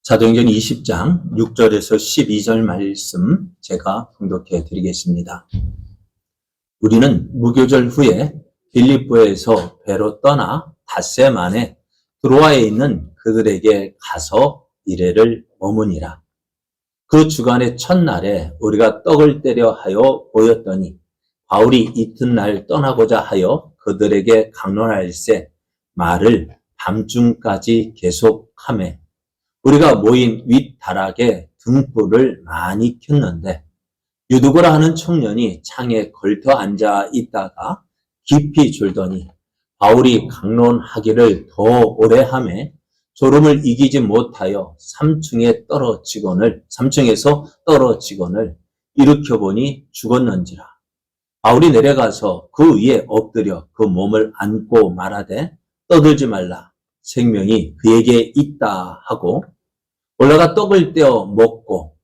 사도행전 20장 6절에서 12절 말씀 제가 봉독해 드리겠습니다. 우리는 무교절 후에 빌립보에서 배로 떠나 닷새 만에 드로아에 있는 그들에게 가서 이레를 머무니라. 그 주간의 첫날에 우리가 떡을 떼려 하여 모였더니 바울이 이튿날 떠나고자 하여 그들에게 강론할세 말을 밤중까지 계속하매 우리가 모인 윗다락에 등불을 많이 켰는데 유두고라 하는 청년이 창에 걸터 앉아 있다가 깊이 졸더니 바울이 강론하기를 더 오래 하매 졸음을 이기지 못하여 3층에서 떨어지거늘 일으켜보니 죽었는지라. 바울이 내려가서 그 위에 엎드려 그 몸을 안고 말하되 떠들지 말라. 생명이 그에게 있다 하고 올라가 떡을 떼어 먹고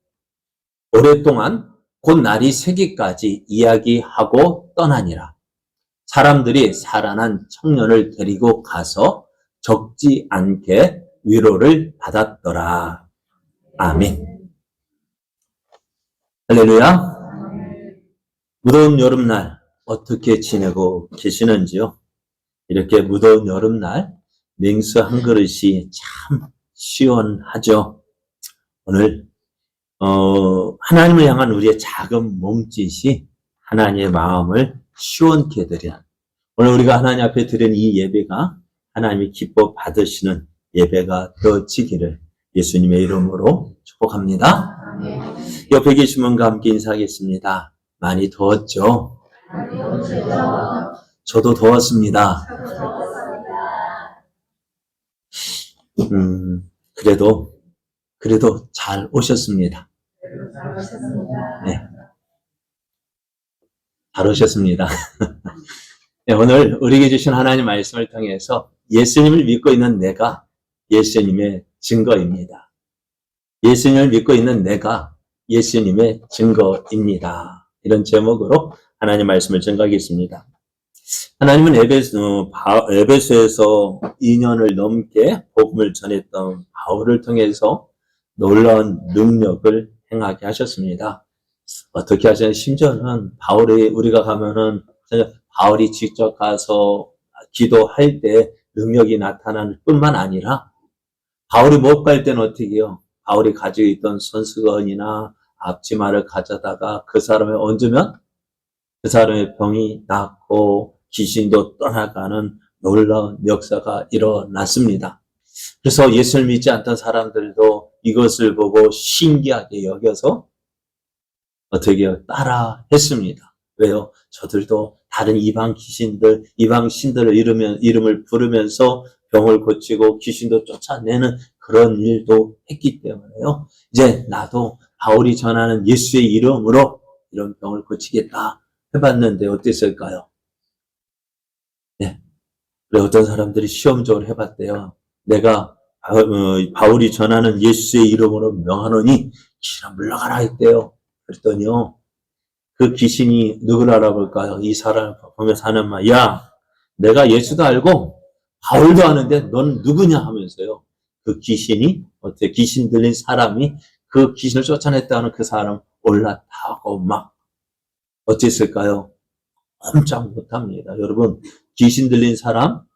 오랫동안 곧 날이 새기까지 이야기하고 떠나니라. 사람들이 살아난 청년을 데리고 가서 적지 않게 위로를 받았더라. 아멘. 할렐루야. 무더운 여름날 어떻게 지내고 계시는지요? 이렇게 무더운 여름날 냉수 한 그릇이 참 시원하죠. 오늘 하나님을 향한 우리의 작은 몸짓이 하나님의 마음을 시원케 드리는, 오늘 우리가 하나님 앞에 드린 이 예배가 하나님이 기뻐 받으시는 예배가 되어지기를 예수님의 이름으로 축복합니다. 옆에 계신 분과 함께 인사하겠습니다. 많이 더웠죠? 저도 더웠습니다. 그래도 잘 오셨습니다. 네. 잘 오셨습니다. 네, 오늘 우리에게 주신 하나님 말씀을 통해서 예수님을 믿고 있는 내가 예수님의 증거입니다. 예수님을 믿고 있는 내가 예수님의 증거입니다. 이런 제목으로 하나님 말씀을 증거하겠습니다. 하나님은 에베소에서 2년을 넘게 복음을 전했던 바울을 통해서 놀라운 능력을 행하게 하셨습니다. 어떻게 하셨는지 심지어는 우리가 가면은 바울이 직접 가서 기도할 때 능력이 나타나는 뿐만 아니라 바울이 못 갈 때는 어떻게 해요? 바울이 가지고 있던 손수건이나 앞치마를 가져다가 그 사람을 얹으면 그 사람의 병이 낫고 귀신도 떠나가는 놀라운 역사가 일어났습니다. 그래서 예수를 믿지 않던 사람들도 이것을 보고 신기하게 여겨서 어떻게 해요? 따라 했습니다. 왜요? 저들도 다른 이방 신들을 이름을 부르면서 병을 고치고 귀신도 쫓아내는 그런 일도 했기 때문에요. 이제 나도 바울이 전하는 예수의 이름으로 이런 병을 고치겠다 해봤는데 어땠을까요? 네. 그래, 어떤 사람들이 시험적으로 해봤대요. 내가 바울이 전하는 예수의 이름으로 명하노니 귀신아 물러가라 했대요. 그랬더니요, 그 귀신이 누구를 알아볼까요? 이 사람을 보면서 하는 말, 야, 내가 예수도 알고 바울도 아는데 넌 누구냐 하면서요. 그 귀신이, 어때? 귀신 들린 사람이 그 귀신을 쫓아냈다는 그 사람 올라타고 막 어땠을까요? 꼼짝 못합니다. 여러분, 귀신 들린 사람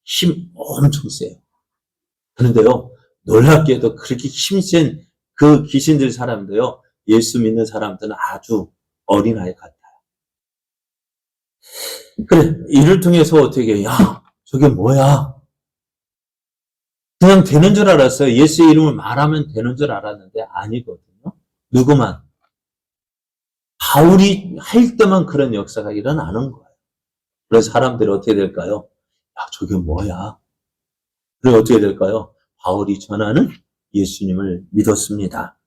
힘 엄청 세요. 그런데요, 놀랍게도 그렇게 힘센 그 귀신 들린 사람도요, 예수 믿는 사람들은 아주 어린아이 같아요. 그래, 이를 통해서 어떻게, 야, 저게 뭐야? 그냥 되는 줄 알았어요. 예수의 이름을 말하면 되는 줄 알았는데 아니거든요. 누구만? 바울이 할 때만 그런 역사가 일어나는 거예요. 그래서 사람들이 어떻게 될까요? 야, 저게 뭐야? 그리고 어떻게 될까요? 바울이 전하는 예수님을 믿었습니다.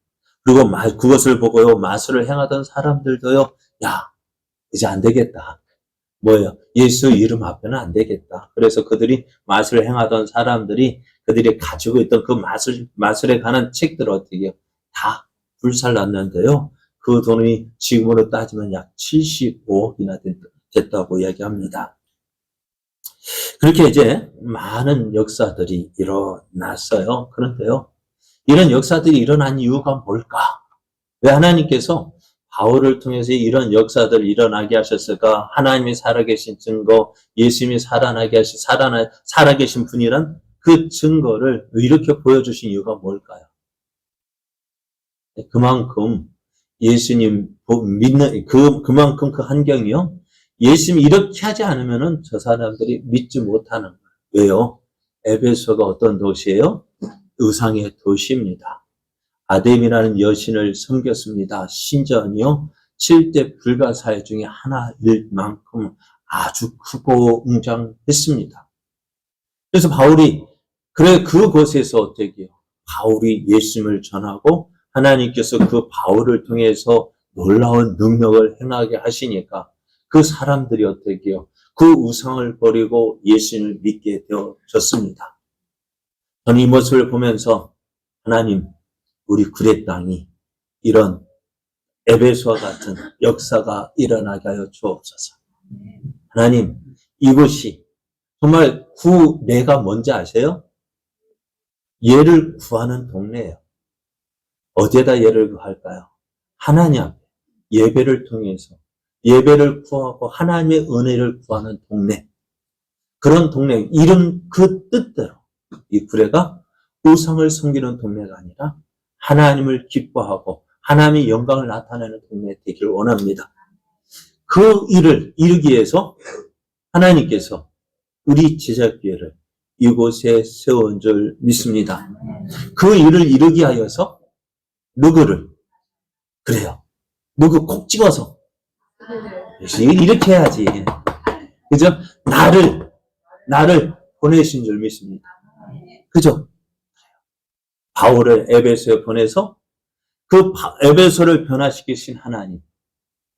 그리고 그것을 보고요, 마술을 행하던 사람들도요, 야, 이제 안 되겠다. 뭐예요? 예수 이름 앞에는 안 되겠다. 그래서 그들이 마술을 행하던 사람들이 그들이 가지고 있던 그 마술에 관한 책들을 어떻게 해요? 다 불살랐는데요. 그 돈이 지금으로 따지면 약 75억이나 됐다고 이야기합니다. 그렇게 이제 많은 역사들이 일어났어요. 그런데요, 이런 역사들이 일어난 이유가 뭘까? 왜 하나님께서 바울을 통해서 이런 역사들을 일어나게 하셨을까? 하나님이 살아계신 증거, 예수님이 살아계신 분이란 그 증거를 이렇게 보여주신 이유가 뭘까요? 그만큼 예수님 믿는, 그만큼 그 환경이요. 예수님이 이렇게 하지 않으면은 저 사람들이 믿지 못하는 거예요. 왜요? 에베소가 어떤 도시예요? 우상의 도시입니다. 아뎀이라는 여신을 섬겼습니다. 심지어는요, 7대 불가사의 중에 하나일 만큼 아주 크고 웅장했습니다. 그래서 바울이, 그곳에서 어떻게 해요? 바울이 예수님을 전하고 하나님께서 그 바울을 통해서 놀라운 능력을 행하게 하시니까 그 사람들이 어떻게 해요? 그 우상을 버리고 예수님을 믿게 되어졌습니다. 저는 이 모습을 보면서 하나님, 우리 구례 땅이 이런 에베소와 같은 역사가 일어나게 하여 주옵소서. 하나님, 이곳이 정말 구례가 뭔지 아세요? 예를 구하는 동네예요. 어디에다 예를 구할까요? 하나님 앞에 예배를 통해서 예배를 구하고 하나님의 은혜를 구하는 동네. 그런 동네, 이름 그 뜻대로 이 구례가 우상을 섬기는 동네가 아니라 하나님을 기뻐하고 하나님의 영광을 나타내는 동네 되기를 원합니다. 그 일을 이루기 위해서 하나님께서 우리 제자교회를 이곳에 세운 줄 믿습니다. 그 일을 이루기 위하여서 누구를? 그래요. 누구 콕 찍어서. 이렇게 해야지. 그죠? 나를 보내신 줄 믿습니다. 그죠? 바울을 에베소에 보내서 그 에베소를 변화시키신 하나님.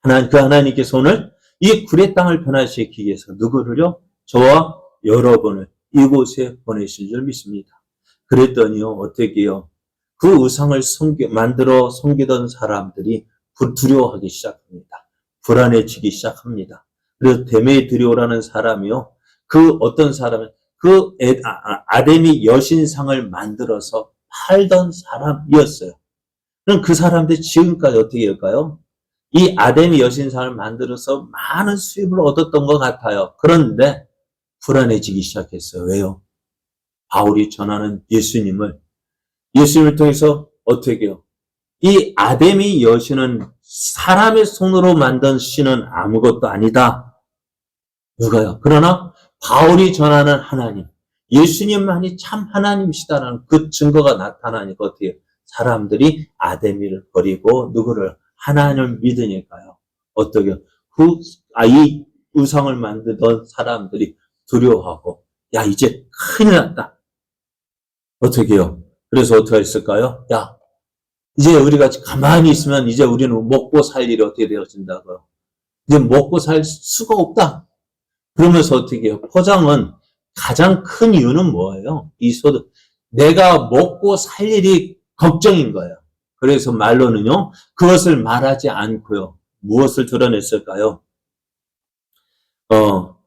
그 하나님께서 오늘 이 구례 땅을 변화시키기 위해서 누구를요? 저와 여러분을 이곳에 보내신 줄 믿습니다. 그랬더니요, 어떻게요? 그 우상을 만들어 섬기던 사람들이 두려워하기 시작합니다. 불안해지기 시작합니다. 그래서 데메드리오라는 사람이요, 그 어떤 사람은 그 아데미 여신상을 만들어서 팔던 사람이었어요. 그럼 그 사람들이 지금까지 어떻게 할까요? 이 아데미 여신상을 만들어서 많은 수입을 얻었던 것 같아요. 그런데 불안해지기 시작했어요. 왜요? 바울이 전하는 예수님을 통해서 어떻게 해요? 이 아데미 여신은 사람의 손으로 만든 신은 아무것도 아니다. 누가요? 그러나 바울이 전하는 하나님, 예수님만이 참 하나님이시다라는 그 증거가 나타나니까 어떻게 해요? 사람들이 아데미를 버리고 누구를? 하나님을 믿으니까요. 어떻게 해요? 이 우상을 만들던 사람들이 두려워하고, 야, 이제 큰일 났다. 어떻게 해요? 그래서 어떻게 했을까요? 야, 이제 우리가 가만히 있으면 이제 우리는 먹고 살 일이 어떻게 되어진다고요? 이제 먹고 살 수가 없다. 그러면서 어떻게 해요? 포장은 가장 큰 이유는 뭐예요? 이 소득. 내가 먹고 살 일이 걱정인 거예요. 그래서 말로는요, 그것을 말하지 않고요. 무엇을 드러냈을까요?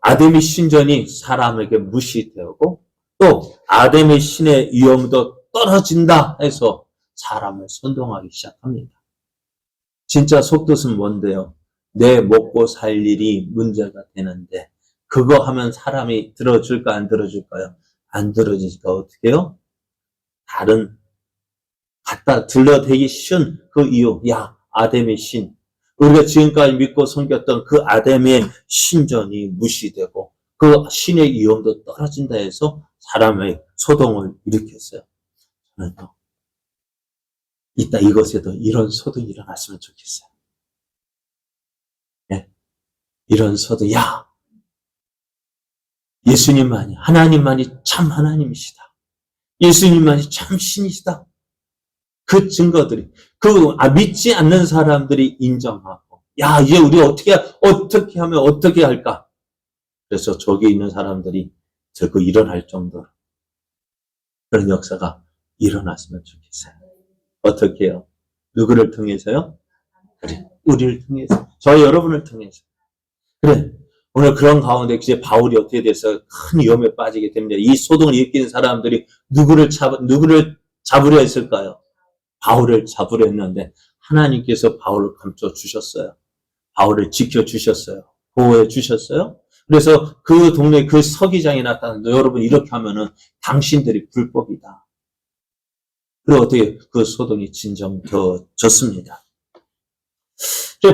아데미 신전이 사람에게 무시되고 또 아데미 신의 위엄도 떨어진다 해서 사람을 선동하기 시작합니다. 진짜 속뜻은 뭔데요? 내 먹고 살 일이 문제가 되는데 그거 하면 사람이 들어줄까 안 들어줄까요? 안 들어주니까 어떻게 해요? 다른 갖다 들러대기 쉬운 그 이유, 야, 아데미 신. 우리가 지금까지 믿고 섬겼던 그 아데미의 신전이 무시되고 그 신의 위엄도 떨어진다 해서 사람의 소동을 일으켰어요. 저는요, 이따 이것에도 이런 소동이 일어났으면 좋겠어요. 네? 이런 소동, 야, 예수님만이, 하나님만이 참 하나님이시다. 예수님만이 참 신이시다. 그 증거들이, 믿지 않는 사람들이 인정하고, 야, 이제 우리 어떻게 하면 어떻게 할까? 그래서 저기 있는 사람들이 저거 일어날 정도로 그런 역사가 일어났으면 좋겠어요. 어떻게 해요? 누구를 통해서요? 그래, 우리를 통해서. 저희 여러분을 통해서. 그래, 오늘 그런 가운데 이제 바울이 어떻게 돼서 큰 위험에 빠지게 됩니다. 이 소동을 일으키는 사람들이 누구를 잡으려 했을까요? 바울을 잡으려 했는데 하나님께서 바울을 감춰 주셨어요. 바울을 지켜 주셨어요. 보호해 주셨어요. 그래서 그 동네 그 서기장이 나타났는데 여러분 이렇게 하면은 당신들이 불법이다. 그리고 어떻게 그 소동이 진정되어졌습니다.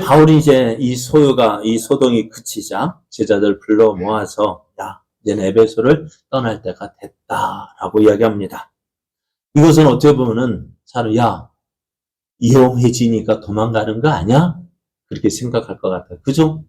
바울이 이제 이 소동이 그치자 제자들 불러 모아서 야, 이제 에베소를 떠날 때가 됐다라고 이야기합니다. 이것은 어떻게 보면은 야, 이용해지니까 도망가는 거 아니야? 그렇게 생각할 것 같아요. 그죠?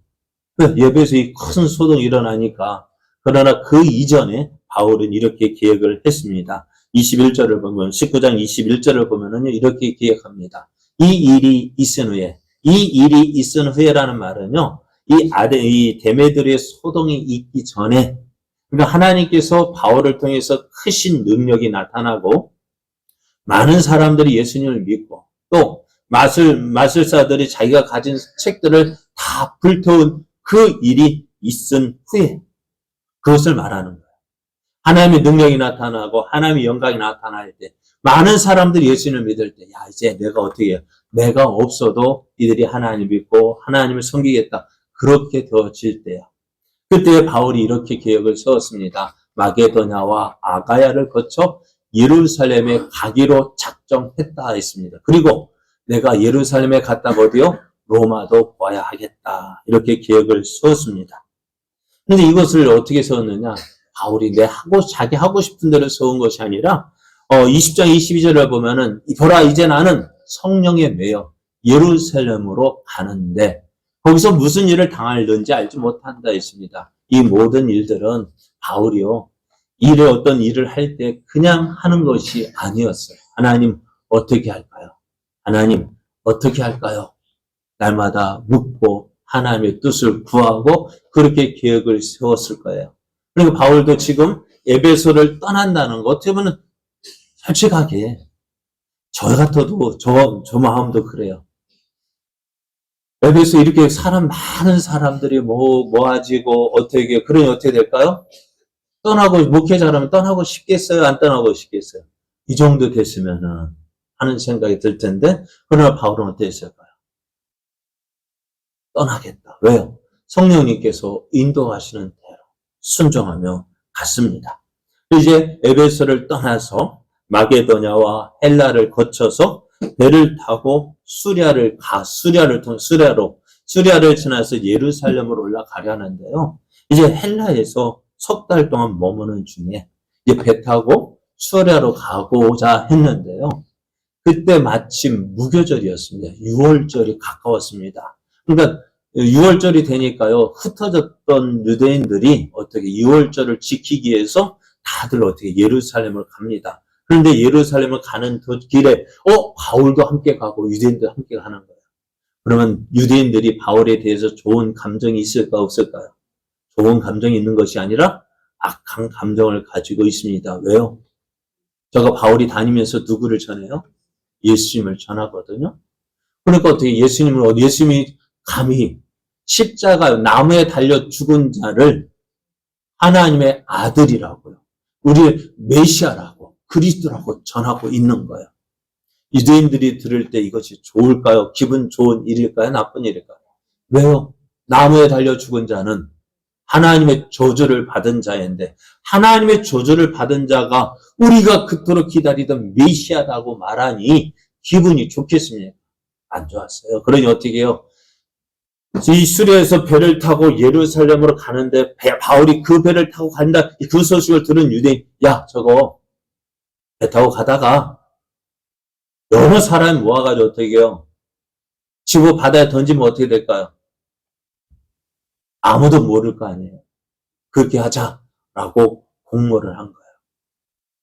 에베소에 큰 소동이 일어나니까. 그러나 그 이전에 바울은 이렇게 계획을 했습니다. 21절을 보면, 19장 21절을 보면은요, 이렇게 계획합니다. 이 일이 있은 후에라는 말은요, 이 데메드리의 소동이 있기 전에, 그러니까 하나님께서 바울을 통해서 크신 능력이 나타나고, 많은 사람들이 예수님을 믿고, 또, 마술사들이 자기가 가진 책들을 다 불태운 그 일이 있은 후에, 그것을 말하는 거예요. 하나님의 능력이 나타나고, 하나님의 영광이 나타날 때, 많은 사람들이 예수님을 믿을 때, 야, 이제 내가 어떻게 해요? 내가 없어도 이들이 하나님을 믿고, 하나님을 섬기겠다. 그렇게 되어질 때야. 그때 바울이 이렇게 계획을 세웠습니다. 마게도냐와 아가야를 거쳐 예루살렘에 가기로 작정했다 했습니다. 그리고 내가 예루살렘에 갔다가 어디요? 로마도 보아야 하겠다. 이렇게 계획을 세웠습니다. 그런데 이것을 어떻게 세웠느냐? 바울이 자기 하고 싶은 대로 세운 것이 아니라 20장 22절을 보면은 보라 이제 나는 성령에 매여 예루살렘으로 가는데 거기서 무슨 일을 당할는지 알지 못한다 했습니다. 이 모든 일들은 바울이요. 어떤 일을 할 때 그냥 하는 것이 아니었어요. 하나님 어떻게 할까요? 하나님 어떻게 할까요? 날마다 묻고 하나님의 뜻을 구하고 그렇게 계획을 세웠을 거예요. 그리고 바울도 지금 에베소를 떠난다는 거 어떻게 보면 솔직하게 저 같아도 저 마음도 그래요. 에베소 이렇게 많은 사람들이 모아지고 그러니 어떻게 될까요? 목회자라면 떠나고 싶겠어요? 안 떠나고 싶겠어요? 이 정도 됐으면은 하는 생각이 들 텐데, 그러나 바울은 어땠을까요? 떠나겠다. 왜요? 성령님께서 인도하시는 대로 순종하며 갔습니다. 이제 에베소를 떠나서 마게도냐와 헬라를 거쳐서 배를 타고 수리아를 지나서 예루살렘으로 올라가려 하는데요. 이제 헬라에서 석 달 동안 머무는 중에 이제 배 타고 수리아로 가고자 했는데요. 그때 마침 무교절이었습니다. 6월절이 가까웠습니다. 그러니까 6월절이 되니까요. 흩어졌던 유대인들이 어떻게 6월절을 지키기 위해서 다들 어떻게 예루살렘을 갑니다. 그런데 예루살렘을 가는 길에 바울도 함께 가고 유대인도 함께 가는 거예요. 그러면 유대인들이 바울에 대해서 좋은 감정이 있을까 없을까요? 좋은 감정이 있는 것이 아니라 악한 감정을 가지고 있습니다. 왜요? 저가 바울이 다니면서 누구를 전해요? 예수님을 전하거든요. 그러니까 어떻게 예수님이 감히 십자가 나무에 달려 죽은 자를 하나님의 아들이라고요. 우리의 메시아라고 그리스도라고 전하고 있는 거예요. 유대인들이 들을 때 이것이 좋을까요? 기분 좋은 일일까요? 나쁜 일일까요? 왜요? 나무에 달려 죽은 자는 하나님의 저주를 받은 자인데 하나님의 저주를 받은 자가 우리가 그토록 기다리던 메시아라고 말하니 기분이 좋겠습니까? 안 좋았어요. 그러니 어떻게 해요? 이 수리아에서 배를 타고 예루살렘으로 가는데 바울이 그 배를 타고 간다. 그 소식을 들은 유대인, 야 저거 배 타고 가다가 여러 사람이 모아가지고 어떻게 해요? 지구 바다에 던지면 어떻게 될까요? 아무도 모를 거 아니에요. 그렇게 하자라고 공모를 한 거예요.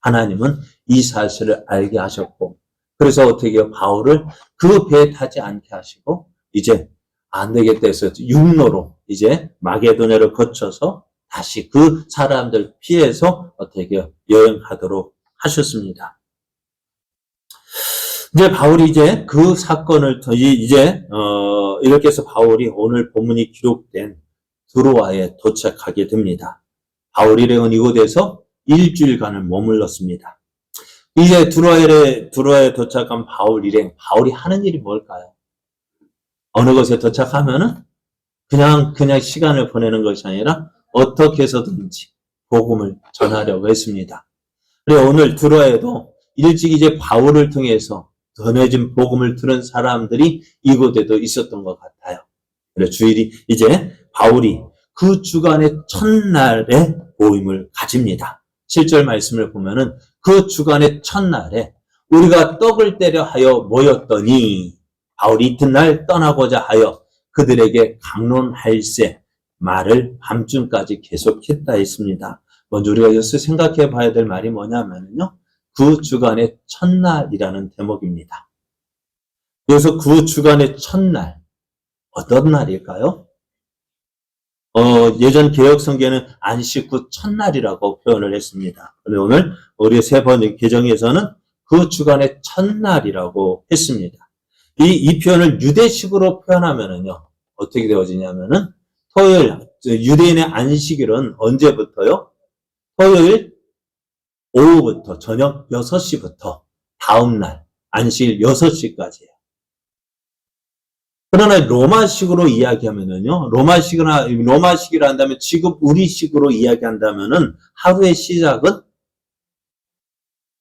하나님은 이 사실을 알게 하셨고 그래서 어떻게 해요? 바울을 그 배에 타지 않게 하시고 이제 안 되겠다 해서 육로로 이제 마게도냐를 거쳐서 다시 그 사람들 피해서 어떻게 해요? 여행하도록 하셨습니다. 이제 바울이 이제 그 사건을 이렇게 해서 바울이 오늘 본문이 기록된 드로아에 도착하게 됩니다. 바울 일행은 이곳에서 일주일간을 머물렀습니다. 이제 두로아에 도착한 바울 일행, 바울이 하는 일이 뭘까요? 어느 곳에 도착하면은 그냥 시간을 보내는 것이 아니라 어떻게 해서든지 복음을 전하려고 했습니다. 그래 오늘 두로아에도 일찍 이제 바울을 통해서 전해진 복음을 들은 사람들이 이곳에도 있었던 것 같아요. 그래 주일이 이제 바울이 그 주간의 첫날에 모임을 가집니다. 7절 말씀을 보면은 그 주간의 첫날에 우리가 떡을 떼려 하여 모였더니 바울이 이튿날 떠나고자 하여 그들에게 강론할세 말을 밤중까지 계속했다 했습니다. 먼저 우리가 여기서 생각해 봐야 될 말이 뭐냐면요. 그 주간의 첫날이라는 대목입니다. 그래서 그 주간의 첫날, 어떤 날일까요? 예전 개혁성경에는 안식 후 첫날이라고 표현을 했습니다. 그런데 오늘 우리 세 번째 개정에서는 그 주간의 첫날이라고 했습니다. 이 표현을 유대식으로 표현하면은요, 어떻게 되어지냐면은, 토요일, 유대인의 안식일은 언제부터요? 토요일 오후부터, 저녁 6시부터, 다음날, 안식일 6시까지예요. 그러나 로마식으로 이야기하면은요, 로마식이라 한다면 지금 우리식으로 이야기한다면은 하루의 시작은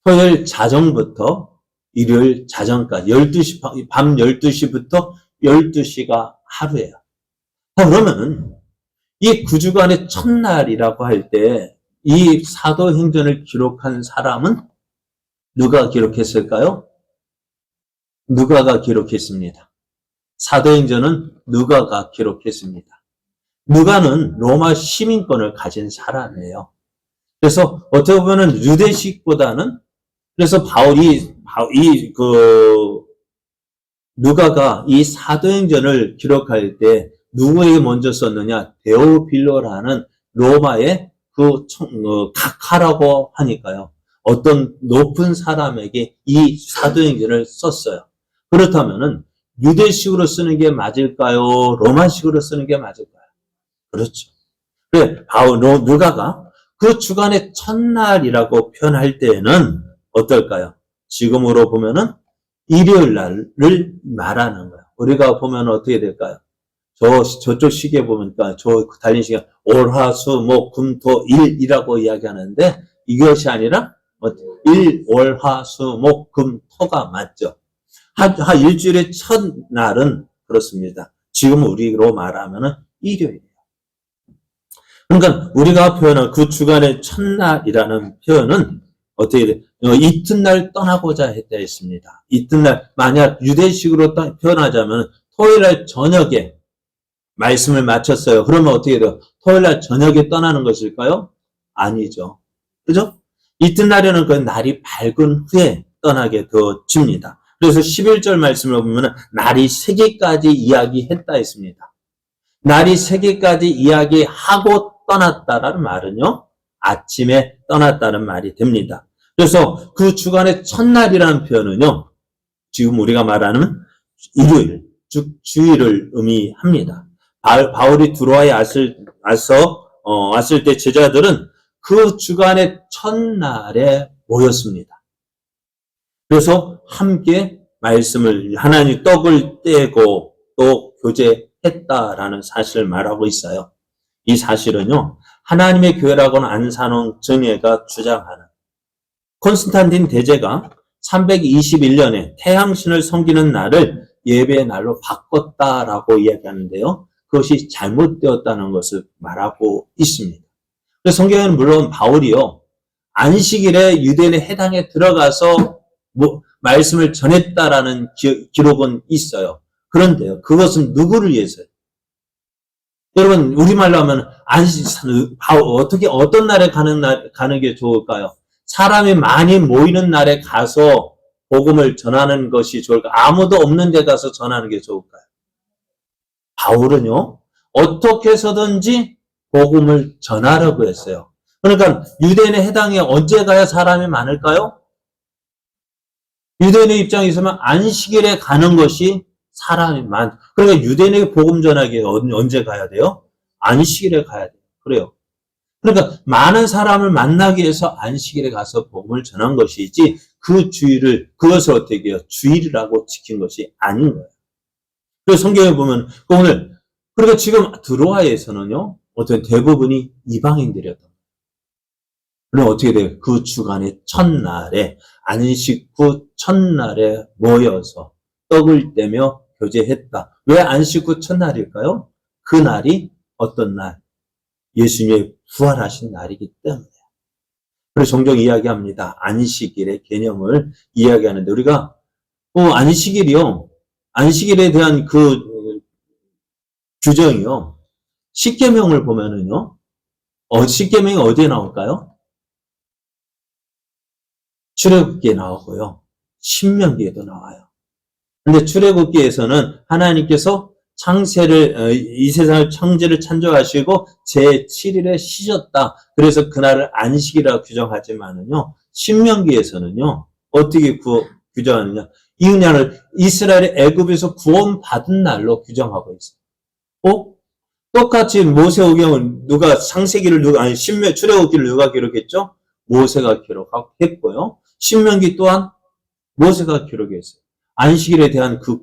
토요일 자정부터 일요일 자정까지 12시, 밤 12시부터 12시가 하루예요. 그러면은 이 9주간의 첫날이라고 할 때 이 사도행전을 기록한 사람은 누가 기록했을까요? 누가가 기록했습니다. 사도행전은 누가가 기록했습니다. 누가는 로마 시민권을 가진 사람이에요. 그래서 어떻게 보면 유대식보다는 그래서 누가가 이 사도행전을 기록할 때 누구에게 먼저 썼느냐? 데오빌로라는 로마의 각하라고 하니까요. 어떤 높은 사람에게 이 사도행전을 썼어요. 그렇다면은 유대식으로 쓰는 게 맞을까요? 로마식으로 쓰는 게 맞을까요? 그렇죠. 그래, 누가가 그 주간의 첫날이라고 표현할 때에는 어떨까요? 지금으로 보면은 일요일 날을 말하는 거예요. 우리가 보면 어떻게 될까요? 저쪽 시계 보니까 달린 시계 월화수목금토일이라고 이야기하는데 이것이 아니라 일, 월화수목금토가 맞죠. 일주일의 첫날은 그렇습니다. 지금 우리로 말하면은 일요일이에요. 그러니까 우리가 표현한 그 주간의 첫날이라는 표현은 어떻게 돼? 이튿날 떠나고자 했다 했습니다. 이튿날 만약 유대식으로 표현하자면 토요일날 저녁에 말씀을 마쳤어요. 그러면 어떻게 돼요? 토요일날 저녁에 떠나는 것일까요? 아니죠. 그죠? 이튿날에는 그 날이 밝은 후에 떠나게 되어집니다. 그래서 11절 말씀을 보면 날이 새기까지 이야기했다 했습니다. 날이 새기까지 이야기하고 떠났다라는 말은요. 아침에 떠났다는 말이 됩니다. 그래서 그 주간의 첫날이라는 표현은요. 지금 우리가 말하는 일요일, 즉 주일을 의미합니다. 바울이 두로아에 왔을 때 제자들은 그 주간의 첫날에 모였습니다. 그래서 함께 하나님 떡을 떼고 또 교제했다라는 사실을 말하고 있어요. 이 사실은요, 하나님의 교회라고는 안산홍 정예가 주장하는 콘스탄틴 대제가 321년에 태양신을 섬기는 날을 예배의 날로 바꿨다라고 이야기하는데요. 그것이 잘못되었다는 것을 말하고 있습니다. 그래서 성경에는 물론 바울이요, 안식일에 유대인의 해당에 들어가서 말씀을 전했다라는 기록은 있어요. 그런데요, 그것은 누구를 위해서요? 여러분, 우리말로 하면 어떤 날에 가는 게 좋을까요? 사람이 많이 모이는 날에 가서 복음을 전하는 것이 좋을까요? 아무도 없는 데 가서 전하는 게 좋을까요? 바울은요, 어떻게 해서든지 복음을 전하려고 했어요. 그러니까 유대인의 해당에 언제 가야 사람이 많을까요? 유대인의 입장에 있으면 안식일에 가는 것이 그러니까 유대인에게 복음 전하기 언제 가야 돼요? 안식일에 가야 돼요. 그래요. 그러니까 많은 사람을 만나기 위해서 안식일에 가서 복음을 전한 것이지 그 주의를, 그것을 어떻게 해요? 주의라고 지킨 것이 아닌 거예요. 그래서 성경에 보면, 오늘, 그러니까 지금 드로아에서는요, 어떤 대부분이 이방인들이었던 거예요. 그럼 어떻게 돼요? 그 주간의 첫날에, 안식 후 첫날에 모여서 떡을 떼며 교제했다. 왜 안식 후 첫날일까요? 그 날이 어떤 날? 예수님의 부활하신 날이기 때문에. 그래서 종종 이야기합니다. 안식일의 개념을 이야기하는데, 우리가, 안식일이요. 안식일에 대한 그 규정이요. 십계명을 보면은요. 십계명이 어디에 나올까요? 출애굽기에 나오고요. 신명기에도 나와요. 근데 출애굽기에서는 하나님께서 이 세상을 창조를 창조하시고 제7일에 쉬셨다. 그래서 그날을 안식이라고 규정하지만은요. 신명기에서는요. 어떻게 규정하느냐? 이 날을 이스라엘의 애굽에서 구원받은 날로 규정하고 있어요. 똑같이 모세오경은 출애굽기를 누가 기록했죠? 모세가 기록했고요. 신명기 또한 모세가 기록했어요. 안식일에 대한 그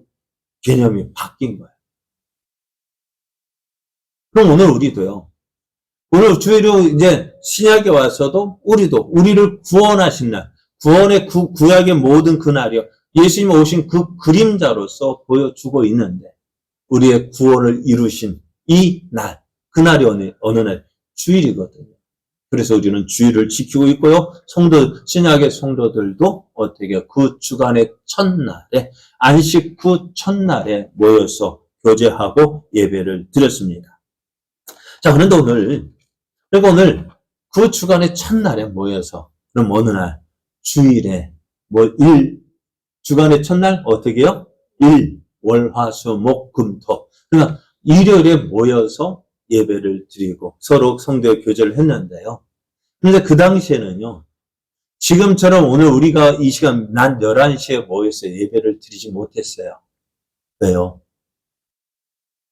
개념이 바뀐 거예요. 그럼 오늘 우리도요. 오늘 주일로 이제 신약에 와서도 우리를 구원하신 날, 구원의 구약의 모든 그날이요. 예수님 오신 그 그림자로서 보여주고 있는데 우리의 구원을 이루신 이 날, 그날이 어느 날? 주일이거든요. 그래서 우리는 주일을 지키고 있고요. 신약의 성도들도 어떻게 그 주간의 첫날에, 안식 후 첫날에 모여서 교제하고 예배를 드렸습니다. 자, 그런데 오늘 그 주간의 첫날에 모여서, 그럼 어느 날? 주일에, 주간의 첫날 어떻게 해요? 월, 화, 수, 목, 금, 토. 그러니까 일요일에 모여서 예배를 드리고 서로 성도의 교제를 했는데요. 그런데 그 당시에는요. 지금처럼 오늘 우리가 이 시간 낮 11시에 모여서 예배를 드리지 못했어요. 왜요?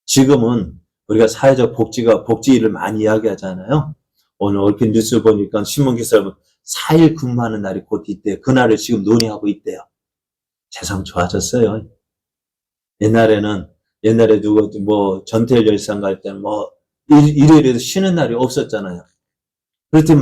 지금은 우리가 사회적 복지를 많이 이야기하잖아요. 오늘 얼핏 뉴스 보니까 신문 기사를 보면 4일 근무하는 날이 곧 있대요. 그날을 지금 논의하고 있대요. 세상 좋아졌어요. 옛날에 전태일 열상 갈 때는 일요일에도 쉬는 날이 없었잖아요. 그랬더니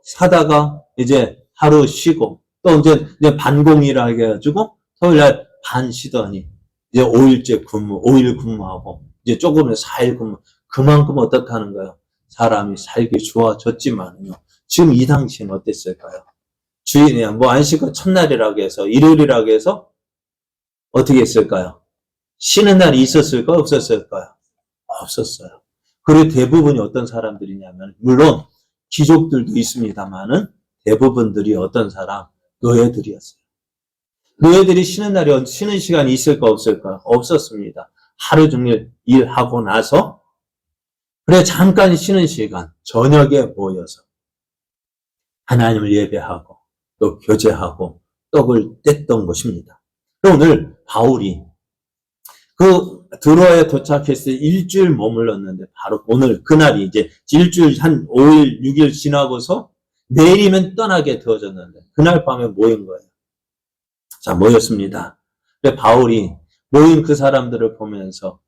사다가 이제 하루 쉬고, 또 이제 반공이라 해가지고 토요일 날 반 쉬더니, 이제 5일 근무하고, 이제 조금은 4일 근무. 그만큼 어떻게 하는 거예요? 사람이 살기 좋아졌지만요. 지금 이 당시는 어땠을까요? 주일에 안식 후 첫날이라고 해서, 일요일이라고 해서, 어떻게 했을까요? 쉬는 날이 있었을까요? 없었을까요? 없었어요. 그리고 대부분이 어떤 사람들이냐면, 물론 귀족들도 있습니다만은 대부분들이 어떤 사람? 노예들이었어요. 노예들이 쉬는 시간이 있을까 없을까? 없었습니다. 하루 종일 일하고 나서 그래 잠깐 쉬는 시간 저녁에 모여서 하나님을 예배하고 또 교제하고 떡을 뗐던 것입니다. 오늘 바울이 드로아에 도착했을 때 일주일 머물렀는데 바로 오늘 그날이 이제 일주일 한 5일, 6일 지나고서 내일이면 떠나게 되어졌는데 그날 밤에 모인 거예요. 자, 모였습니다. 바울이 모인 그 사람들을 보면서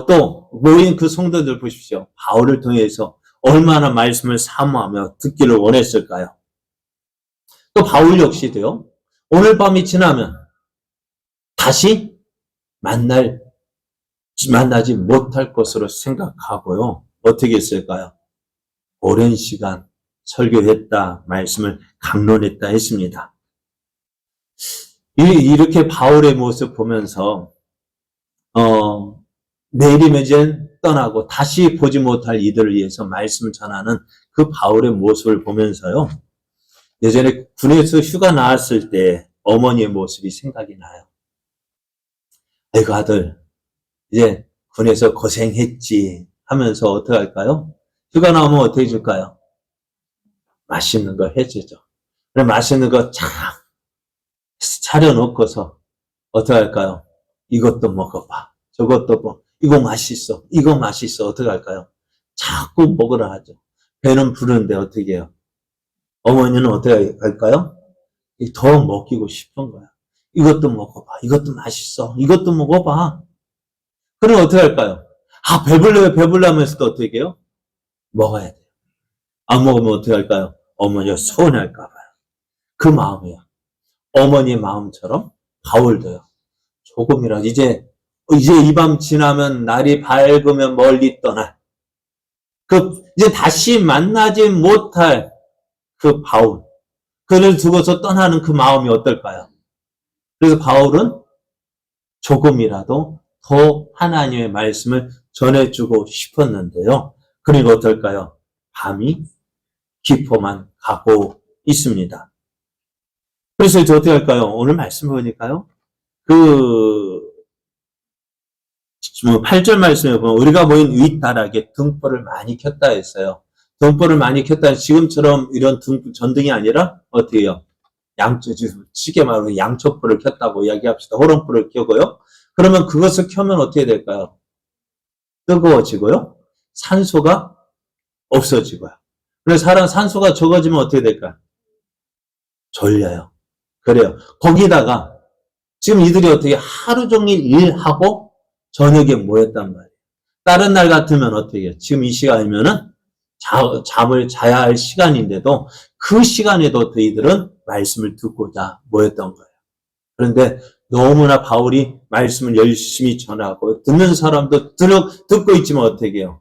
또 모인 그 성도들 보십시오. 바울을 통해서 얼마나 말씀을 사모하며 듣기를 원했을까요? 또 바울 역시도요. 오늘 밤이 지나면 다시 만나지 못할 것으로 생각하고요. 어떻게 했을까요? 오랜 시간 설교했다, 말씀을 강론했다 했습니다. 이렇게 바울의 모습 보면서, 내일이면 이제 떠나고 다시 보지 못할 이들을 위해서 말씀 전하는 그 바울의 모습을 보면서요. 예전에 군에서 휴가 나왔을 때 어머니의 모습이 생각이 나요. 아이고 아들 이제 군에서 고생했지 하면서 어떻게 할까요? 휴가 나오면 어떻게 해줄까요? 맛있는 거 해주죠. 그럼 맛있는 거 쫙 차려놓고서 어떻게 할까요? 이것도 먹어봐. 저것도 이거 맛있어. 이거 맛있어. 어떻게 할까요? 자꾸 먹으라 하죠. 배는 부르는데 어떻게 해요? 어머니는 어떻게 할까요? 더 먹이고 싶은 거야. 이것도 먹어봐. 이것도 맛있어. 이것도 먹어봐. 그럼 어떻게 할까요? 배불러 하면서도 어떻게 해요? 먹어야 돼요. 안 먹으면 어떻게 할까요? 어머니가 서운할까 봐요. 그 마음이에요. 어머니의 마음처럼 바울도요. 조금이라도 이제 이 밤 지나면 날이 밝으면 멀리 떠날 이제 다시 만나지 못할 그 바울. 그를 두고서 떠나는 그 마음이 어떨까요? 그래서 바울은 조금이라도 더 하나님의 말씀을 전해주고 싶었는데요. 그리고 어떨까요? 밤이 깊어만 가고 있습니다. 그래서 이제 어떻게 할까요? 오늘 말씀 보니까요. 8절 말씀에 보면 우리가 모인 윗다락에 등불을 많이 켰다 했어요. 등불을 많이 켰다. 지금처럼 이런 전등이 아니라 어떻게 해요? 쉽게 말하면 양초불을 켰다고 이야기합시다. 호롱불을 켜고요. 그러면 그것을 켜면 어떻게 될까요? 뜨거워지고요. 산소가 없어지고요. 그래서 산소가 적어지면 어떻게 될까요? 졸려요. 그래요. 거기다가 지금 이들이 어떻게 하루 종일 일하고 저녁에 모였단 말이에요. 다른 날 같으면 어떻게 해요? 지금 이 시간이면은 잠을 자야 할 시간인데도 그 시간에도 이들은 말씀을 듣고자 모였던 거예요. 그런데 너무나 바울이 말씀을 열심히 전하고 듣는 사람도 듣고 있지만 어떻게 해요?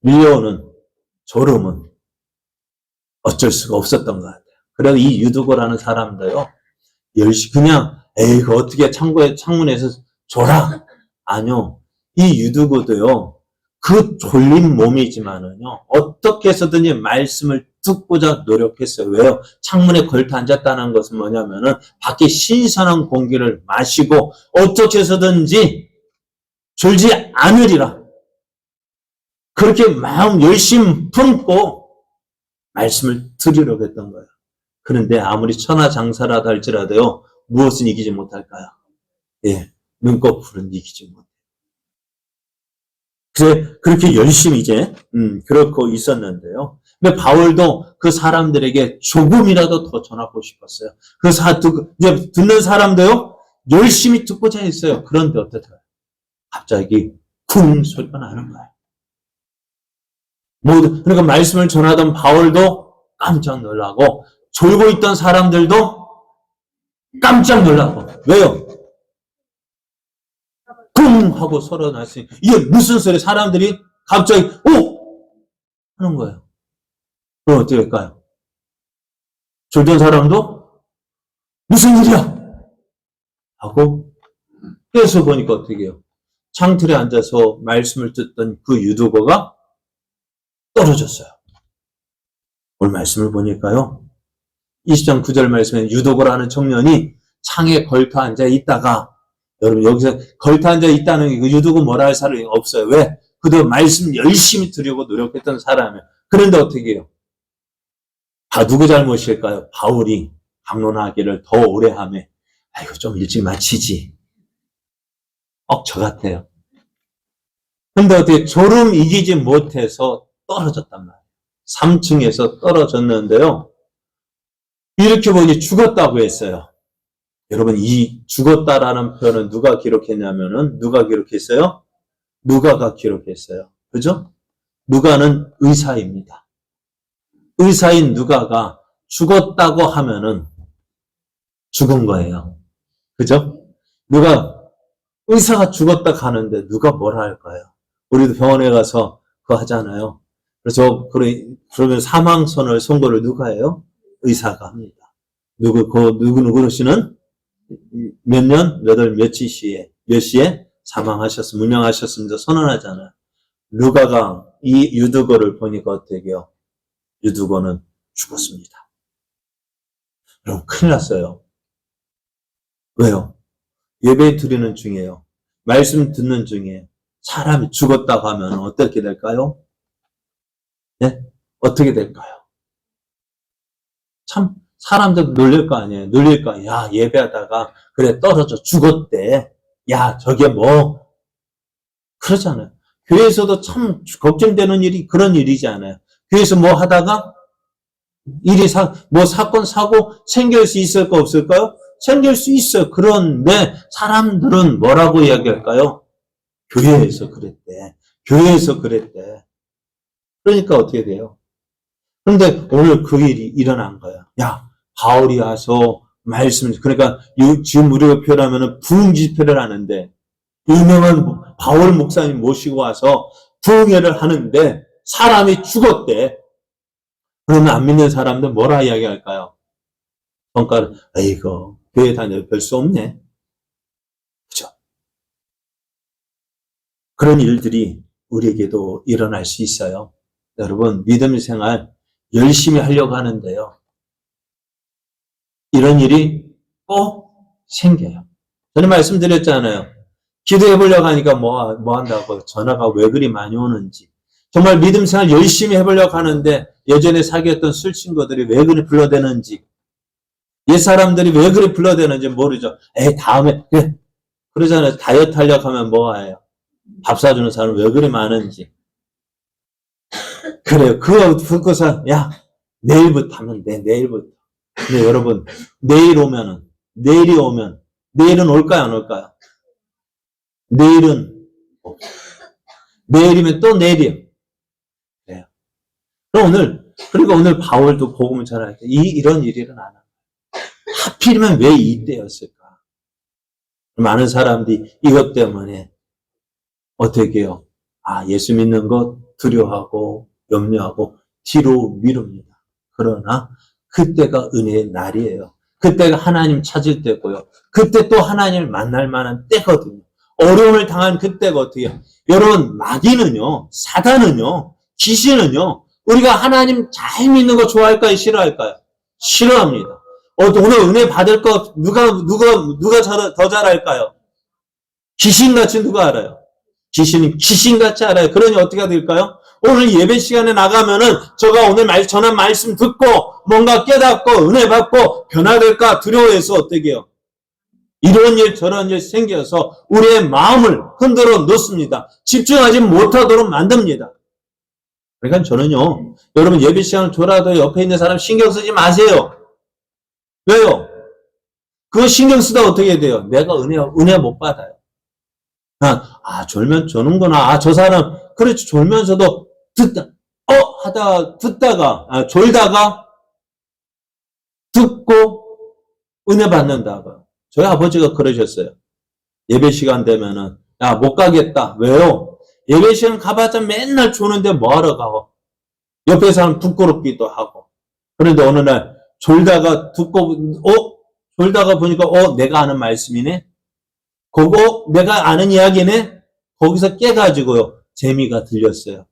밀려오는 졸음은 어쩔 수가 없었던 것 같아요. 그래서 이 유두고라는 사람도요. 그냥 그 어떻게 창문에서 졸아? 아니요. 이 유두고도요. 그 졸린 몸이지만은요. 어떻게 해서든지 말씀을 듣고자 노력했어요. 왜요? 창문에 걸터 앉았다는 것은 뭐냐면은 밖에 신선한 공기를 마시고 어떻게 해서든지 졸지 않으리라. 그렇게 마음 열심 품고 말씀을 들으려고 했던 거예요. 그런데 아무리 천하장사라도 할지라도요. 무엇은 이기지 못할까요? 눈꺼풀은 이기지 못해요. 그렇게 열심히 이제 그렇고 있었는데요. 근데 바울도 그 사람들에게 조금이라도 더 전하고 싶었어요. 이제 듣는 사람도요. 열심히 듣고자 했어요. 그런데 어떻더라? 갑자기 쿵 소리가 나는 거예요. 그러니까 말씀을 전하던 바울도 깜짝 놀라고 졸고 있던 사람들도 깜짝 놀라고. 왜요? 쿵 하고 소리가 났으니 이게 무슨 소리? 사람들이 갑자기 하는 거예요. 그럼 어떻게 할까요? 졸던 사람도 무슨 일이야? 하고 깨서 보니까 어떻게 해요? 창틀에 앉아서 말씀을 듣던 그 유두고가 떨어졌어요. 오늘 말씀을 보니까요. 20장 9절 말씀에 유두고라는 청년이 창에 걸터 앉아 있다가 여러분 여기서 걸터 앉아 있다는 게 유두고 뭐라 할 사람이 없어요. 왜? 그도 말씀 열심히 들으려고 노력했던 사람이에요. 그런데 어떻게 해요? 누구 잘못일까요? 바울이 강론하기를 더 오래 하며 아이고 좀 일찍 마치지. 저 같아요. 근데 어떻게 졸음 이기지 못해서 떨어졌단 말이에요. 3층에서 떨어졌는데요. 이렇게 보니 죽었다고 했어요. 여러분 이 죽었다라는 표현은 누가 기록했냐면은 누가 기록했어요? 누가가 기록했어요. 그죠? 누가는 의사입니다. 의사인 누가가 죽었다고 하면은 죽은 거예요. 그죠? 의사가 죽었다 가는데 누가 뭐라 할까요? 우리도 병원에 가서 그거 하잖아요. 그러면 사망선을 선고를 누가 해요? 의사가 합니다. 누구 씨는 몇 년, 몇 시에 사망하셨습니다. 문명하셨습니다. 선언하잖아요. 누가가 이 유두고를 보니까 어떻게 해요? 유두고는 죽었습니다. 여러분, 큰일 났어요. 왜요? 예배 드리는 중이에요. 말씀 듣는 중에 사람이 죽었다고 하면 어떻게 될까요? 네? 어떻게 될까요? 참, 사람들 놀릴 거 아니에요. 놀릴 거 아니에요. 야, 예배하다가, 그래, 떨어져 죽었대. 야, 저게 뭐. 그러잖아요. 교회에서도 참 걱정되는 일이 그런 일이지 않아요. 교회에서 뭐 하다가 사건, 사고 생길 수 있을까, 없을까요? 생길 수 있어요. 그런데 사람들은 뭐라고 이야기할까요? 교회에서 그랬대. 교회에서 그랬대. 그러니까 어떻게 돼요? 그런데 오늘 그 일이 일어난 거야. 야, 바울이 와서 그러니까 지금 우리가 표현하면 부흥 집회를 하는데, 유명한 바울 목사님 모시고 와서 부흥회를 하는데, 사람이 죽었대. 그러면 안 믿는 사람들 뭐라 이야기할까요? 손가락, 아이고, 교회 다녀도 별 수 없네. 그죠? 그런 일들이 우리에게도 일어날 수 있어요. 여러분, 믿음 생활 열심히 하려고 하는데요. 이런 일이 꼭 생겨요. 저는 말씀드렸잖아요. 기도해 보려고 하니까 뭐 한다고 전화가 왜 그리 많이 오는지. 정말 믿음 생활 열심히 해보려고 하는데 예전에 사귀었던 술 친구들이 왜 그리 불러대는지, 옛 사람들이 왜 그리 불러대는지 모르죠. 다음에 그러잖아요. 다이어트 하려고 하면 뭐예요? 밥 사주는 사람 왜 그리 많은지. 그래요. 그거 듣고서 야, 내일부터 하면 돼. 내일부터. 근데 여러분, 내일이 오면 내일은 올까요, 안 올까요? 내일은 내일이면 또 내일이에요. 그래요. 그리고 오늘 바울도 복음을 전할 때 이런 일이 일어나는. 하필이면 왜 이때였을까? 많은 사람들이 이것 때문에 어떻게 해요? 예수 믿는 것 두려워하고 염려하고 뒤로 미룹니다. 그러나 그때가 은혜의 날이에요. 그때가 하나님 찾을 때고요. 그때 또 하나님을 만날 만한 때거든요. 어려움을 당한 그때가 어떻게 해요? 여러분, 마귀는요, 사단은요, 귀신은요, 우리가 하나님 잘 믿는 거 좋아할까요? 싫어할까요? 싫어합니다. 오늘 은혜 받을 거 누가 더 잘할까요? 귀신같이 누가 알아요? 귀신이 귀신같이 알아요. 그러니 어떻게 될까요? 오늘 예배 시간에 나가면은 저가 오늘 전한 말씀 듣고 뭔가 깨닫고 은혜 받고 변화될까 두려워해서 어떻게 해요? 이런 일 저런 일 생겨서 우리의 마음을 흔들어 놓습니다. 집중하지 못하도록 만듭니다. 그러니까 저는요, 여러분 예배 시간을 졸아도 옆에 있는 사람 신경 쓰지 마세요. 왜요? 그거 신경 쓰다 어떻게 돼요? 내가 은혜 못 받아요. 졸면 저는구나. 저 사람, 그렇지, 졸면서도 졸다가, 듣고, 은혜 받는다고. 저희 아버지가 그러셨어요. 예배 시간 되면은, 못 가겠다. 왜요? 예배 시간 가봤자 맨날 조는데 뭐하러 가고. 옆에 사람 부끄럽기도 하고. 그런데 어느 날, 졸다가 보니까, 내가 아는 말씀이네? 그거 내가 아는 이야기네? 거기서 깨가지고요. 재미가 들렸어요.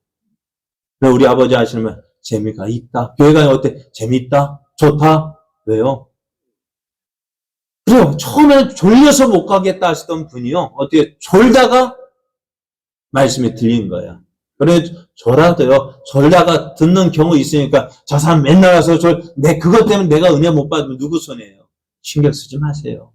우리 아버지 하시면 재미가 있다. 교회가 어때? 재밌다? 좋다? 왜요? 그래요. 처음에 졸려서 못 가겠다 하시던 분이요. 어떻게 졸다가 말씀이 들린 거예요. 그래 저라도요. 졸다가 듣는 경우 있으니까 저 사람 맨날 와서 그것 때문에 내가 은혜 못 받으면 누구 손해예요? 신경 쓰지 마세요.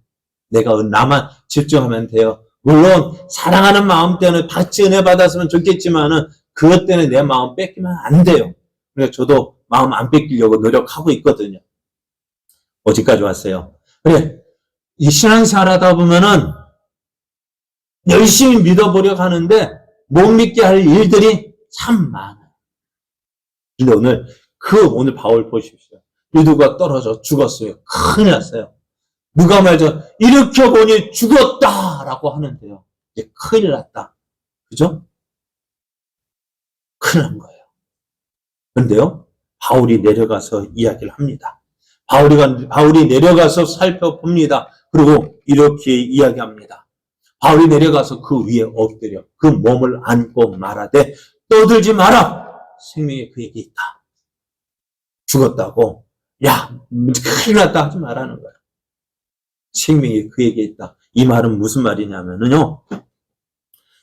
나만 집중하면 돼요. 물론 사랑하는 마음 때문에 같이 은혜 받았으면 좋겠지만은 그것 때문에 내 마음 뺏기면 안 돼요. 그래서 저도 마음 안 뺏기려고 노력하고 있거든요. 어디까지 왔어요? 그래, 이 신앙생활 하다 보면은 열심히 믿어보려고 하는데 못 믿게 할 일들이 참 많아요. 근데 오늘 바울 보십시오. 유두가 떨어져 죽었어요. 큰일 났어요. 누가 말죠? 일으켜보니 죽었다라고 하는데요. 이제 큰일 났다. 그죠? 큰일 난 거예요. 그런데요, 바울이 내려가서 이야기를 합니다. 바울이 내려가서 살펴봅니다. 그리고 이렇게 이야기합니다. 바울이 내려가서 그 위에 엎드려 그 몸을 안고 말하되 떠들지 마라. 생명이 그에게 있다. 죽었다고. 큰일 났다 하지 말라는 거야. 생명이 그에게 있다. 이 말은 무슨 말이냐면요.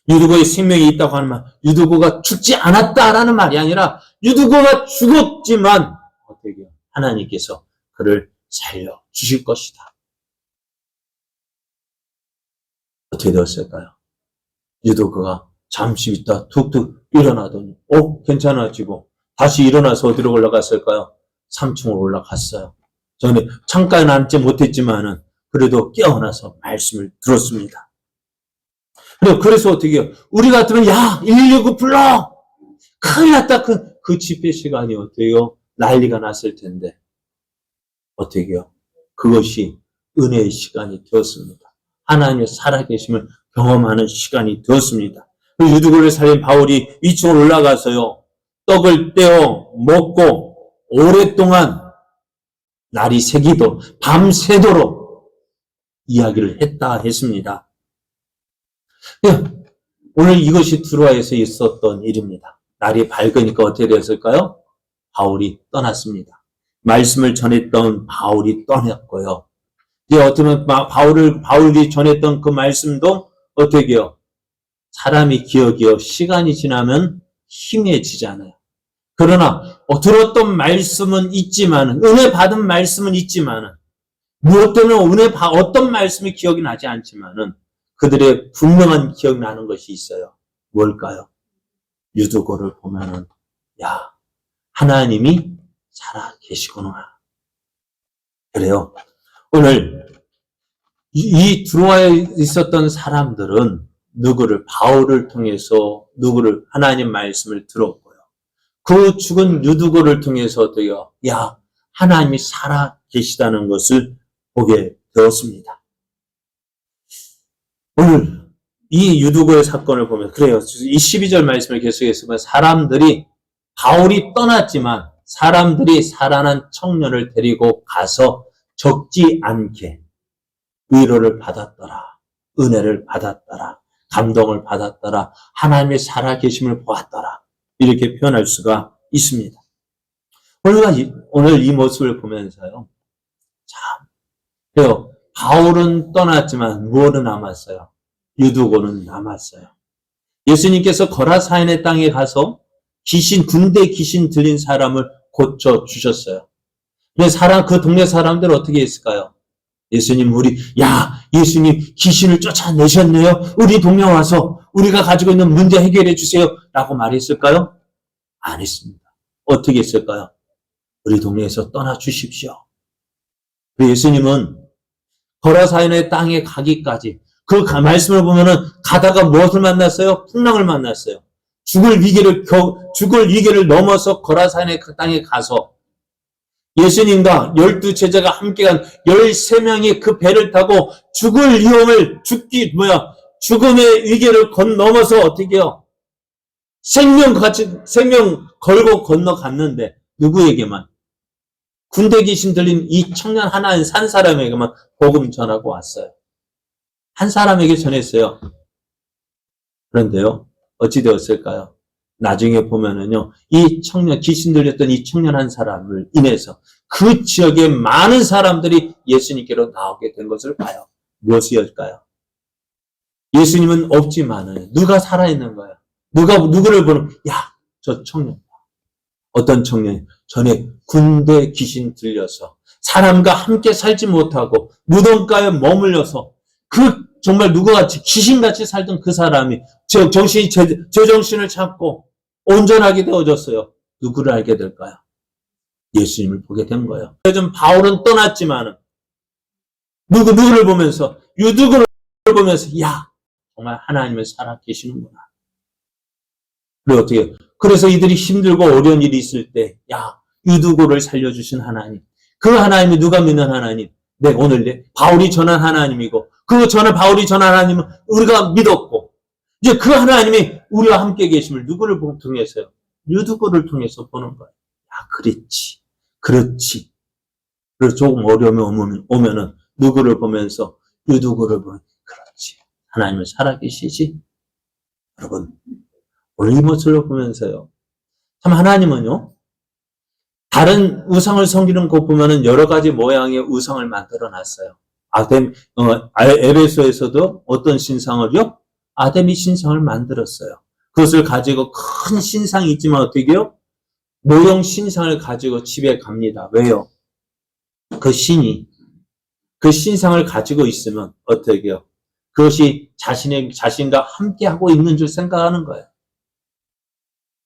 유두고의 생명이 있다고 하는 말, 유두고가 죽지 않았다라는 말이 아니라 유두고가 죽었지만 어떻게 하나님께서 그를 살려 주실 것이다. 어떻게 되었을까요? 유두고가 잠시 있다 툭툭 일어나더니 괜찮아지고 다시 일어나서 어디로 올라갔을까요? 3층으로 올라갔어요. 저는 창가에 앉지 못했지만은 그래도 깨어나서 말씀을 들었습니다. 그래서 어떻게 해요? 우리 같으면 야 119 불러! 큰일 났다. 그 집회 시간이 어때요? 난리가 났을 텐데 어떻게 해요? 그것이 은혜의 시간이 되었습니다. 하나님의 살아계심을 경험하는 시간이 되었습니다. 유두고를 살린 바울이 위층으로 올라가서요. 떡을 떼어 먹고 오랫동안 날이 새기도록 밤새도록 이야기를 했다 했습니다. 오늘 이것이 드로아에서 있었던 일입니다. 날이 밝으니까 어떻게 되었을까요? 바울이 떠났습니다. 말씀을 전했던 바울이 떠났고요. 이제 어쩌면 바울이 전했던 그 말씀도 어떻게 해요? 사람이 기억이요. 시간이 지나면 희미해지잖아요. 그러나 들었던 말씀은 있지만, 은혜 받은 말씀은 있지만, 무엇 때문에 어떤 말씀이 기억이 나지 않지만은 그들의 분명한 기억이 나는 것이 있어요. 뭘까요? 유두고를 보면은 야 하나님이 살아 계시구나. 그래요. 오늘 이 드로아에 있었던 사람들은 바울을 통해서 하나님 말씀을 들었고요. 그 죽은 유두고를 통해서도요. 야 하나님이 살아 계시다는 것을 보게 되었습니다. 오늘 이 유두고의 사건을 보면 그래요. 이 12절 말씀을 계속해서 바울이 떠났지만 사람들이 살아난 청년을 데리고 가서 적지 않게 위로를 받았더라. 은혜를 받았더라. 감동을 받았더라. 하나님의 살아계심을 보았더라. 이렇게 표현할 수가 있습니다. 오늘 이 모습을 보면서요. 참, 그래요. 바울은 떠났지만 무엇은 남았어요? 유두고는 남았어요. 예수님께서 거라사인의 땅에 가서 군대 귀신 들린 사람을 고쳐주셨어요. 근데 그 동네 사람들은 어떻게 했을까요? 예수님 귀신을 쫓아내셨네요. 우리 동네 와서 우리가 가지고 있는 문제 해결해 주세요. 라고 말했을까요? 안 했습니다. 어떻게 했을까요? 우리 동네에서 떠나주십시오. 예수님은 거라사인의 땅에 가기까지 그 말씀을 보면은 가다가 무엇을 만났어요? 풍랑을 만났어요. 죽을 위기를 넘어서 거라사인의 그 땅에 가서 예수님과 12제자가 함께 간 13명이 그 배를 타고 죽음의 위기를 넘어서 어떻게 해요? 생명 걸고 건너갔는데 누구에게만? 군대 귀신 들린 이 청년 한 사람에게만 복음 전하고 왔어요. 한 사람에게 전했어요. 그런데요, 어찌 되었을까요? 나중에 보면은요, 귀신 들렸던 이 청년 한 사람을 인해서 그 지역의 많은 사람들이 예수님께로 나오게 된 것을 봐요. 무엇이었을까요? 예수님은 없지만은 누가 살아있는 거야? 누구를 보는, 저 청년. 어떤 청년이 전에 군대 귀신 들려서 사람과 함께 살지 못하고 무덤가에 머물러서 정말 누구같이 귀신같이 살던 그 사람이 제정신을 찾고 온전하게 되어졌어요. 누구를 알게 될까요? 예수님을 보게 된 거예요. 요즘 바울은 떠났지만은 누구를 보면서 유두고를 보면서 정말 하나님은 살아 계시는구나. 그래서 이들이 힘들고 어려운 일이 있을 때, 유두고를 살려주신 하나님. 그 하나님이 누가 믿는 하나님? 오늘 바울이 전한 하나님이고, 바울이 전한 하나님은 우리가 믿었고, 이제 그 하나님이 우리와 함께 계심을 누구를 통해서요? 유두고를 통해서 보는 거예요. 그렇지. 그래서 조금 어려움이 오면은 누구를 보면서 유두고를 보면, 그렇지. 하나님은 살아계시지? 여러분, 오늘 이 모습을 보면서요. 참 하나님은요. 다른 우상을 섬기는 곳 보면은 여러 가지 모양의 우상을 만들어 놨어요. 에베소에서도 어떤 신상을요? 아데미 신상을 만들었어요. 그것을 가지고 큰 신상이 있지만 어떻게 해요? 모형 신상을 가지고 집에 갑니다. 왜요? 그 신상을 가지고 있으면 어떻게 해요? 그것이 자신과 함께 하고 있는 줄 생각하는 거예요.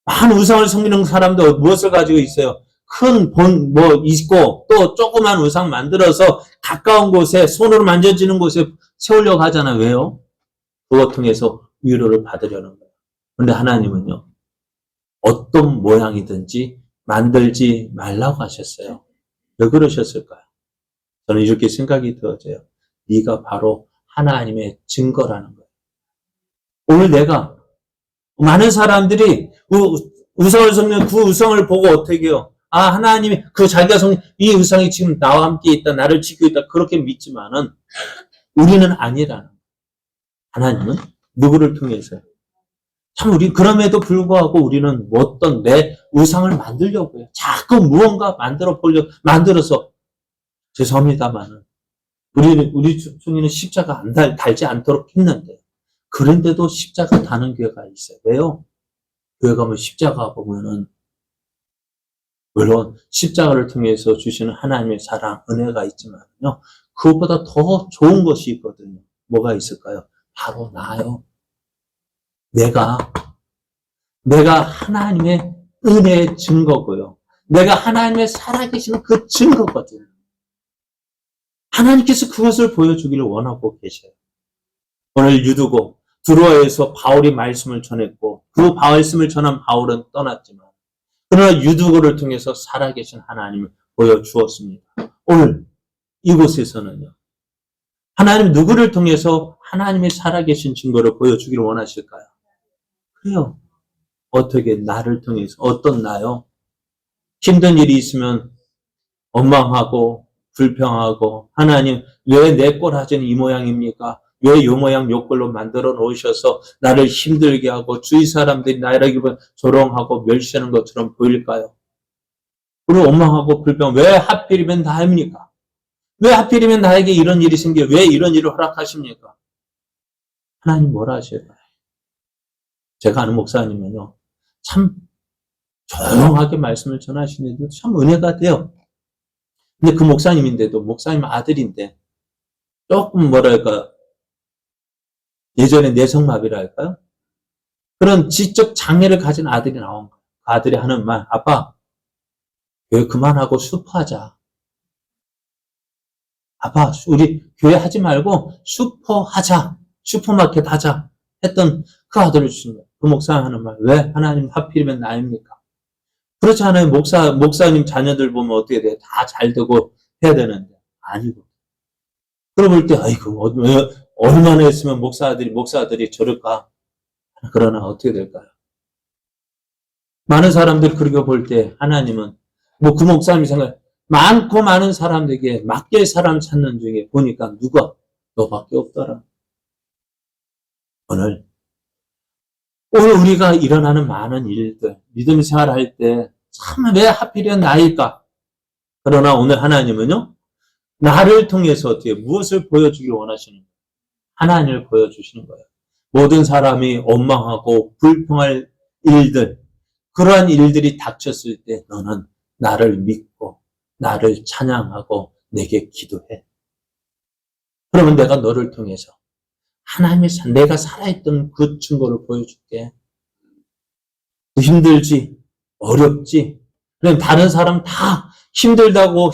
많은 우상을 섬기는 사람도 무엇을 가지고 있어요? 있고, 또 조그만 우상 만들어서 가까운 곳에, 손으로 만져지는 곳에 세우려고 하잖아요. 왜요? 그것 통해서 위로를 받으려는 거예요. 그런데 하나님은요, 어떤 모양이든지 만들지 말라고 하셨어요. 왜 그러셨을까요? 저는 이렇게 생각이 들어져요. 네가 바로 하나님의 증거라는 거예요. 오늘 내가 많은 사람들이 우상을 섬기는 그 우상을 보고 어떻게 해요? 아, 하나님이 자기가 섬긴 이 우상이 지금 나와 함께 있다, 나를 지키고 있다, 그렇게 믿지만은 우리는 아니라는 거예요. 하나님은 누구를 통해서요? 참, 그럼에도 불구하고 우리는 어떤 내 우상을 만들려고 해요. 자꾸 무언가 만들어서, 죄송합니다만은, 우리 중에는 십자가 달지 않도록 했는데, 그런데도 십자가 다는 교회가 있어요. 왜요? 교회 가면 십자가 보면은, 물론 십자가를 통해서 주시는 하나님의 사랑, 은혜가 있지만요, 그것보다 더 좋은 것이 있거든요. 뭐가 있을까요? 바로 나요. 내가 하나님의 은혜의 증거고요. 내가 하나님의 살아계시는 그 증거거든요. 하나님께서 그것을 보여주기를 원하고 계셔요. 오늘 두로아에서 바울이 말씀을 전했고, 그 말씀을 전한 바울은 떠났지만, 그러나 유두고를 통해서 살아계신 하나님을 보여주었습니다. 오늘 이곳에서는요, 하나님 누구를 통해서 하나님의 살아계신 증거를 보여주기를 원하실까요? 그래요. 어떻게 나를 통해서, 어떤 나요? 힘든 일이 있으면 원망하고 불평하고, 하나님 왜 내 꼴 하자니 이 모양입니까? 왜 요 모양 요 꼴로 만들어 놓으셔서 나를 힘들게 하고 주위 사람들이 나를 조롱하고 멸시하는 것처럼 보일까요? 그리고 원망하고 불평, 왜 하필이면 나입니까? 왜 하필이면 나에게 이런 일이 생겨요? 왜 이런 일을 허락하십니까? 하나님 뭐라 하실까요? 제가 아는 목사님은요, 참 조용하게 말씀을 전하시는데도 참 은혜가 돼요. 근데 그 목사님인데도, 목사님 아들인데, 조금 예전에 내성마비라 할까요? 그런 지적 장애를 가진 아들이 나온 거예요. 그 아들이 하는 말, 아빠, 교회 그만하고 슈퍼하자. 아빠, 우리 교회 하지 말고 슈퍼하자. 슈퍼마켓 하자. 했던 그 아들을 주신 거예요. 그 목사님 하는 말, 왜 하나님 하필이면 나입니까? 그렇지 않아요. 목사님 자녀들 보면 어떻게 돼요? 다 잘 되고 해야 되는데. 아니고. 그러볼 때, 아이고, 얼마나 했으면 목사들이 저럴까? 그러나 어떻게 될까요? 많은 사람들 그렇게 볼 때, 하나님은, 그 목사님이 많고 많은 사람들에게 맡길 사람 찾는 중에 보니까 너밖에 없더라. 오늘 우리가 일어나는 많은 일들, 믿음 생활할 때, 참 왜 하필이면 나일까? 그러나 오늘 하나님은요, 나를 통해서 어떻게 무엇을 보여주길 원하시는 거예요? 하나님을 보여주시는 거예요. 모든 사람이 원망하고 불평할 일들, 그러한 일들이 닥쳤을 때 너는 나를 믿고 나를 찬양하고 내게 기도해. 그러면 내가 너를 통해서 내가 살아있던 그 증거를 보여줄게. 힘들지, 어렵지. 그럼 다른 사람 다 힘들다고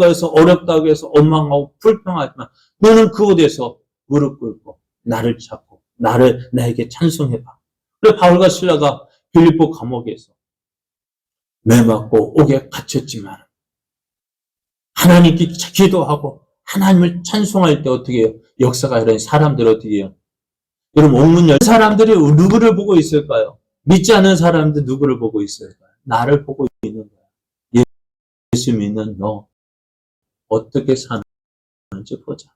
해서 어렵다고 해서 원망하고 불평하지만 너는 그곳에서 무릎 꿇고 나를 찾고 나에게 찬송해봐. 그래 바울과 실라가 빌립보 감옥에서 매 맞고 옥에 갇혔지만 하나님께 기도하고 하나님을 찬송할 때 어떻게 해요? 역사가 이런 사람들 어떻게 해요? 여러분 옥문 사람들이 누구를 보고 있을까요? 믿지 않는 사람들 누구를 보고 있을까요? 나를 보고 있는 거야. 예수 믿는 너 어떻게 사는지 보자.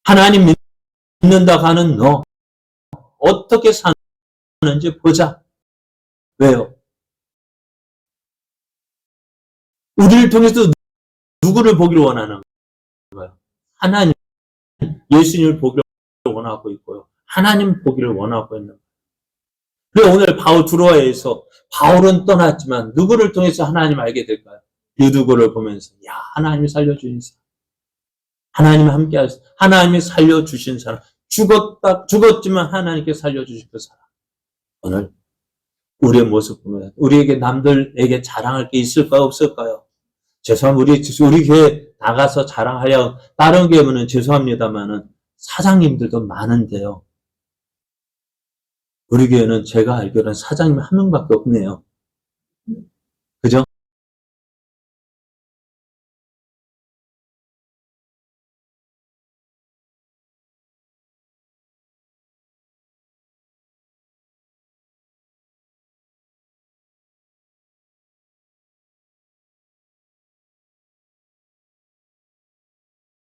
하나님 믿는다 하는 너 어떻게 사는지 보자. 왜요? 우리를 통해서 누구를 보기를 원하는 거예요? 하나님, 예수님을 보기를 원하고 있고요. 하나님 보기를 원하고 있는 거예요. 그래 오늘 두로아에서 바울은 떠났지만 누구를 통해서 하나님 알게 될까요? 유두고를 보면서 하나님이 살려주신 사람, 하나님이 함께 하셔서 하나님이 살려주신 사람, 죽었지만 하나님께 살려주신 그 사람. 오늘 우리의 모습 보면 우리에게 남들에게 자랑할 게 있을까요? 없을까요? 죄송합니다. 우리 교회 나가서 자랑하려 다른 교회는 죄송합니다만은 사장님들도 많은데요. 우리 교회는 제가 알기로는 사장님 한 명밖에 없네요.